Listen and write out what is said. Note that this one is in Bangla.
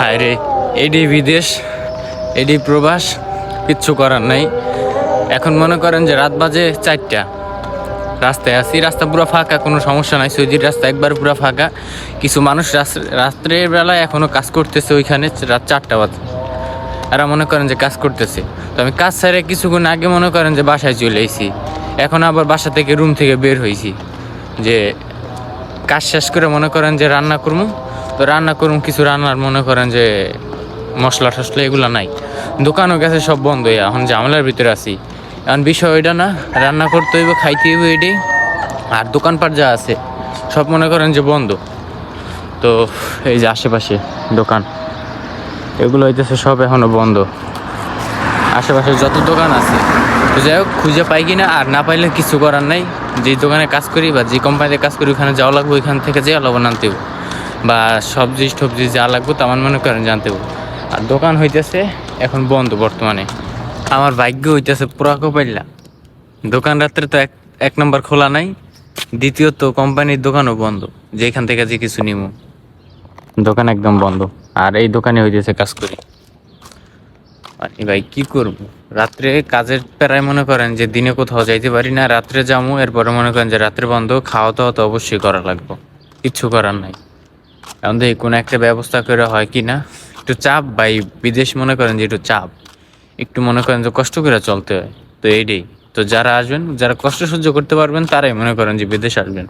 হায় রে, এডি বিদেশ, এডি প্রবাস, কিচ্ছু করার নাই। এখন মনে করেন যে রাত বাজে 4টা, রাস্তায় আছি, রাস্তা পুরো ফাঁকা, কোনো সমস্যা নাই। সৌদির রাস্তা একবার পুরো ফাঁকা। কিছু মানুষ রাত্রের বেলায় এখনো কাজ করতেছে ওইখানে, রাত 4টা বাজে। এরা মনে করেন যে কাজ করতেছে। তো আমি কাজ ছেড়ে কিছুক্ষণ আগে মনে করেন যে বাসায় চলে এসেছি। এখন আবার বাসা থেকে রুম থেকে বের হয়েছি যে কাজ শেষ করে মনে করেন যে রান্না করবো। তো রান্না করুন, কিছু রান্নার মনে করেন যে মশলা টশলা এগুলো নাই, দোকানও গেছে সব বন্ধ। এখন ঝামেলার ভিতরে আছি। এখন বিষয় ওইটা না, রান্না করতে হইব, খাইতে হইব এটাই। আর দোকানপাট যা আছে সব মনে করেন যে বন্ধ। তো এই যে আশেপাশে দোকান এগুলো হইতেছে সব এখনো বন্ধ। আশেপাশে যত দোকান আছে, তো যাই হোক খুঁজে পাই কিনা, আর না পাইলে কিছু করার নাই। যে দোকানে কাজ করি বা যে কোম্পানিতে কাজ করি ওখানে যাওয়া লাগবে, ওইখান থেকে যাওয়া লবণ আনতে হবে, বা সবজি টবজি যা লাগবে তো আমার মনে করেন জানতে হবে। আর দোকান হইতেছে এখন বন্ধ বর্তমানে। আমার ভাগ্য হইতেছে পুরা কপাইলা, দোকান রাত্রে তো এক নম্বর খোলা নাই, দ্বিতীয়ত কোম্পানির দোকানও বন্ধ, যেখান থেকে যে কিছু নিব দোকান একদম বন্ধ। আর এই দোকানে হইতেছে কাজ করি। মানে ভাই কি করব, রাত্রে কাজের প্রায় মনে করেন যে দিনে কোথাও যাইতে পারি না, রাত্রে যাবো, এরপরে মনে করেন যে রাত্রে বন্ধ, খাওয়া দাওয়া তো অবশ্যই করা লাগবে, কিচ্ছু করার নাই। এখন দেখি কোনো একটা ব্যবস্থা করে হয় কি না। একটু চাপ ভাই, বিদেশ মনে করেন যে একটু চাপ, একটু মনে করেন যে কষ্ট করে চলতে হয়। তো এইটাই, তো যারা আসবেন, যারা কষ্ট সহ্য করতে পারবেন তারাই মনে করেন যে বিদেশ আসবেন।